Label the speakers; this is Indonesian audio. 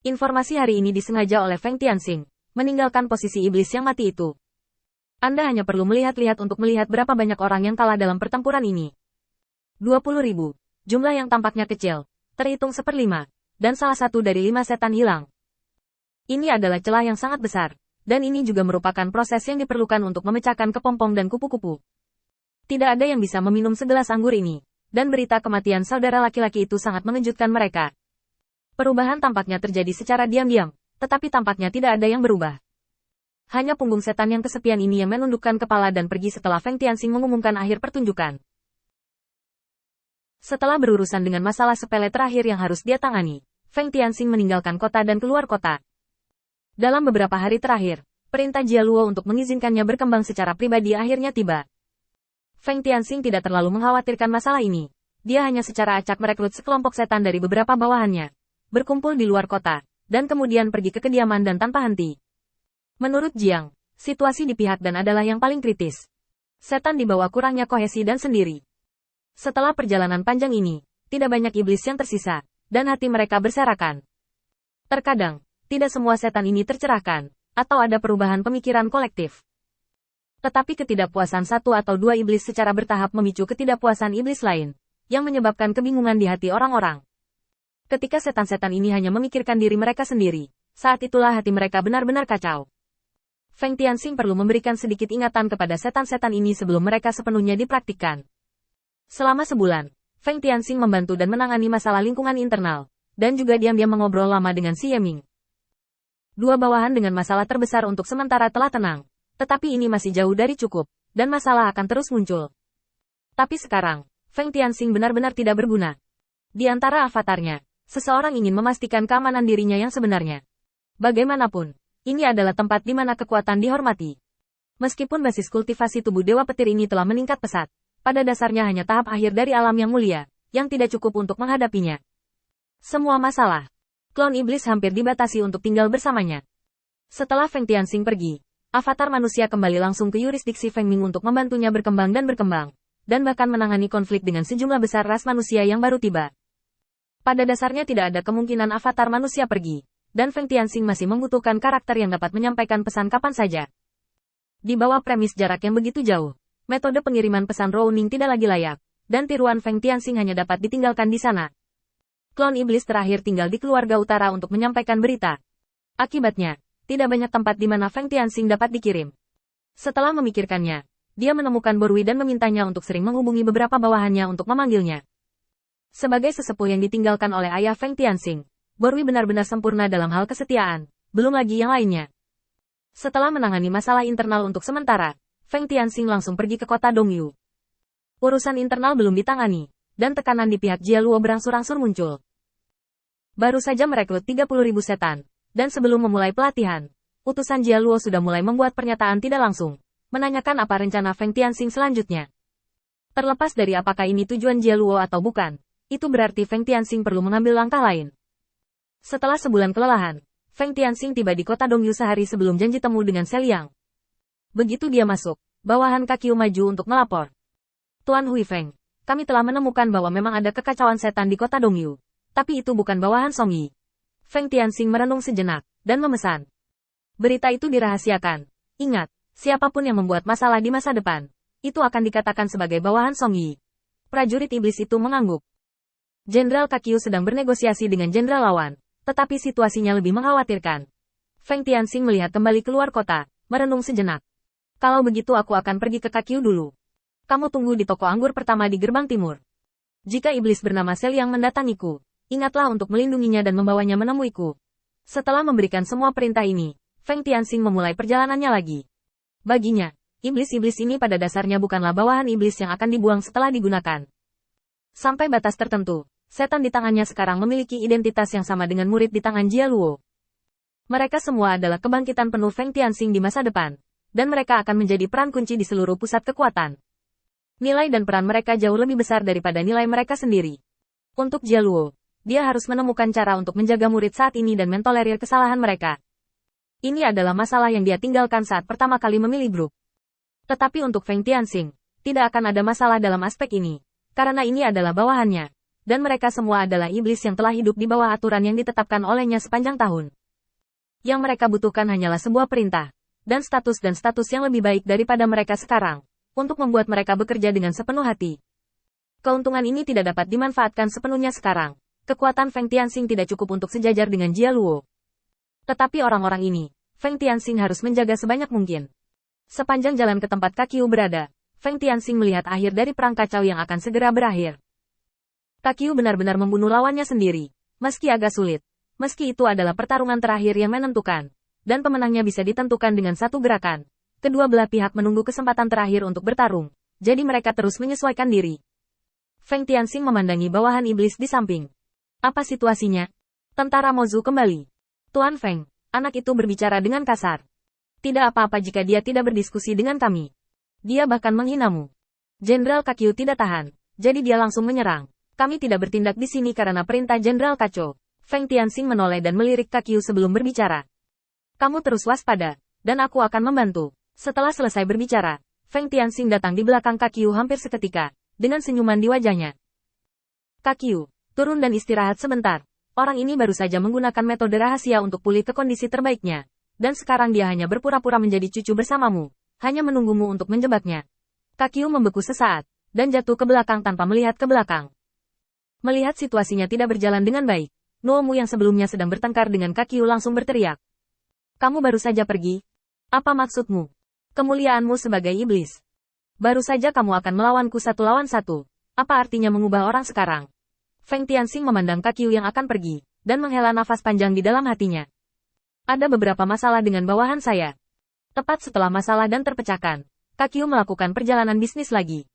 Speaker 1: Informasi hari ini disengaja oleh Feng Tianxing, meninggalkan posisi iblis yang mati itu. Anda hanya perlu melihat-lihat untuk melihat berapa banyak orang yang kalah dalam pertempuran ini. 20.000, jumlah yang tampaknya kecil, terhitung 1/5, dan salah satu dari 5 setan hilang. Ini adalah celah yang sangat besar, dan ini juga merupakan proses yang diperlukan untuk memecahkan kepompong dan kupu-kupu. Tidak ada yang bisa meminum segelas anggur ini, dan berita kematian saudara laki-laki itu sangat mengejutkan mereka. Perubahan tampaknya terjadi secara diam-diam, tetapi tampaknya tidak ada yang berubah. Hanya punggung setan yang kesepian ini yang menundukkan kepala dan pergi setelah Feng Tianxing mengumumkan akhir pertunjukan. Setelah berurusan dengan masalah sepele terakhir yang harus dia tangani, Feng Tianxing meninggalkan kota dan keluar kota. Dalam beberapa hari terakhir, perintah Jia Luo untuk mengizinkannya berkembang secara pribadi akhirnya tiba. Feng Tianxing tidak terlalu mengkhawatirkan masalah ini. Dia hanya secara acak merekrut sekelompok setan dari beberapa bawahannya, berkumpul di luar kota, dan kemudian pergi ke kediaman dan tanpa henti. Menurut Jiang, situasi di pihak Dan adalah yang paling kritis. Setan dibawa kurangnya kohesi dan sendiri. Setelah perjalanan panjang ini, tidak banyak iblis yang tersisa, dan hati mereka berserakan. Terkadang, tidak semua setan ini tercerahkan, atau ada perubahan pemikiran kolektif. Tetapi ketidakpuasan satu atau dua iblis secara bertahap memicu ketidakpuasan iblis lain, yang menyebabkan kebingungan di hati orang-orang. Ketika setan-setan ini hanya memikirkan diri mereka sendiri, saat itulah hati mereka benar-benar kacau. Feng Tianxing perlu memberikan sedikit ingatan kepada setan-setan ini sebelum mereka sepenuhnya dipraktikkan. Selama sebulan, Feng Tianxing membantu dan menangani masalah lingkungan internal, dan juga diam-diam mengobrol lama dengan Xie Yiming. Dua bawahan dengan masalah terbesar untuk sementara telah tenang, tetapi ini masih jauh dari cukup, dan masalah akan terus muncul. Tapi sekarang, Feng Tianxing benar-benar tidak berguna. Di antara avatarnya, seseorang ingin memastikan keamanan dirinya yang sebenarnya. Bagaimanapun, ini adalah tempat di mana kekuatan dihormati. Meskipun basis kultivasi tubuh Dewa Petir ini telah meningkat pesat, pada dasarnya hanya tahap akhir dari alam yang mulia, yang tidak cukup untuk menghadapinya. Semua masalah. Klon iblis hampir dibatasi untuk tinggal bersamanya. Setelah Feng Tianxing pergi, avatar manusia kembali langsung ke yurisdiksi Feng Ming untuk membantunya berkembang, dan bahkan menangani konflik dengan sejumlah besar ras manusia yang baru tiba. Pada dasarnya tidak ada kemungkinan avatar manusia pergi, dan Feng Tianxing masih membutuhkan karakter yang dapat menyampaikan pesan kapan saja. Di bawah premis jarak yang begitu jauh, metode pengiriman pesan Rouning tidak lagi layak, dan tiruan Feng Tianxing hanya dapat ditinggalkan di sana. Klon iblis terakhir tinggal di keluarga utara untuk menyampaikan berita. Akibatnya, tidak banyak tempat di mana Feng Tianxing dapat dikirim. Setelah memikirkannya, dia menemukan Borui dan memintanya untuk sering menghubungi beberapa bawahannya untuk memanggilnya. Sebagai sesepuh yang ditinggalkan oleh ayah Feng Tianxing, Borui benar-benar sempurna dalam hal kesetiaan, belum lagi yang lainnya. Setelah menangani masalah internal untuk sementara, Feng Tianxing langsung pergi ke kota Dongyu. Urusan internal belum ditangani, dan tekanan di pihak Jia Luo berangsur-angsur muncul. Baru saja merekrut 30.000 setan, dan sebelum memulai pelatihan, utusan Jia Luo sudah mulai membuat pernyataan tidak langsung, menanyakan apa rencana Feng Tianxing selanjutnya. Terlepas dari apakah ini tujuan Jia Luo atau bukan, itu berarti Feng Tianxing perlu mengambil langkah lain. Setelah sebulan kelelahan, Feng Tianxing tiba di kota Dongyu sehari sebelum janji temu dengan Seliang. Begitu dia masuk, bawahan Kakyu maju untuk melapor. Tuan Hui Feng, kami telah menemukan bahwa memang ada kekacauan setan di kota Dongyu, tapi itu bukan bawahan Song Yi. Feng Tianxing merenung sejenak, dan memesan. Berita itu dirahasiakan. Ingat, siapapun yang membuat masalah di masa depan, itu akan dikatakan sebagai bawahan Song Yi. Prajurit iblis itu mengangguk. Jenderal Kakyu sedang bernegosiasi dengan jenderal lawan, tetapi situasinya lebih mengkhawatirkan. Feng Tianxing melihat kembali keluar kota, merenung sejenak. Kalau begitu aku akan pergi ke Kakyu dulu. Kamu tunggu di toko anggur pertama di gerbang timur. Jika iblis bernama Seliang mendatangiku, ingatlah untuk melindunginya dan membawanya menemuiku. Setelah memberikan semua perintah ini, Feng Tianxing memulai perjalanannya lagi. Baginya, iblis-iblis ini pada dasarnya bukanlah bawahan iblis yang akan dibuang setelah digunakan. Sampai batas tertentu, setan di tangannya sekarang memiliki identitas yang sama dengan murid di tangan Jia Luo. Mereka semua adalah kebangkitan penuh Feng Tianxing di masa depan, dan mereka akan menjadi peran kunci di seluruh pusat kekuatan. Nilai dan peran mereka jauh lebih besar daripada nilai mereka sendiri. Untuk Jia Luo, dia harus menemukan cara untuk menjaga murid saat ini dan mentolerir kesalahan mereka. Ini adalah masalah yang dia tinggalkan saat pertama kali memilih grup. Tetapi untuk Feng Tianxing, tidak akan ada masalah dalam aspek ini, karena ini adalah bawahannya. dan mereka semua adalah iblis yang telah hidup di bawah aturan yang ditetapkan olehnya sepanjang tahun. Yang mereka butuhkan hanyalah sebuah perintah, dan status yang lebih baik daripada mereka sekarang, untuk membuat mereka bekerja dengan sepenuh hati. Keuntungan ini tidak dapat dimanfaatkan sepenuhnya sekarang. Kekuatan Feng Tianxing tidak cukup untuk sejajar dengan Jia Luo. Tetapi orang-orang ini, Feng Tianxing harus menjaga sebanyak mungkin. Sepanjang jalan ke tempat Kak Qiu berada, Feng Tianxing melihat akhir dari perang kacau yang akan segera berakhir. Kak Qiu benar-benar membunuh lawannya sendiri, meski agak sulit. Meski itu adalah pertarungan terakhir yang menentukan, dan pemenangnya bisa ditentukan dengan satu gerakan. Kedua belah pihak menunggu kesempatan terakhir untuk bertarung, jadi mereka terus menyesuaikan diri. Feng Tianxing memandangi bawahan iblis di samping. Apa situasinya? Tentara Mozu kembali. Tuan Feng, anak itu berbicara dengan kasar. Tidak apa-apa jika dia tidak berdiskusi dengan kami. Dia bahkan menghinamu. Jenderal Kak Qiu tidak tahan, jadi dia langsung menyerang. Kami tidak bertindak di sini karena perintah Jenderal Kaco. Feng Tianxing menoleh dan melirik Kak Qiu sebelum berbicara. Kamu terus waspada, dan aku akan membantu. Setelah selesai berbicara, Feng Tianxing datang di belakang Kak Qiu hampir seketika, dengan senyuman di wajahnya. Kak Qiu, turun dan istirahat sebentar. Orang ini baru saja menggunakan metode rahasia untuk pulih ke kondisi terbaiknya. Dan sekarang dia hanya berpura-pura menjadi cucu bersamamu, hanya menunggumu untuk menjebaknya. Kak Qiu membeku sesaat, dan jatuh ke belakang tanpa melihat ke belakang. Melihat situasinya tidak berjalan dengan baik, Nuomu yang sebelumnya sedang bertengkar dengan Kak Qiu langsung berteriak. Kamu baru saja pergi? Apa maksudmu? Kemuliaanmu sebagai iblis. Baru saja kamu akan melawanku 1 lawan 1. Apa artinya mengubah orang sekarang? Feng Tianxing memandang Kak Qiu yang akan pergi, dan menghela nafas panjang di dalam hatinya. Ada beberapa masalah dengan bawahan saya. Tepat setelah masalah dan terpecahkan, Kak Qiu melakukan perjalanan bisnis lagi.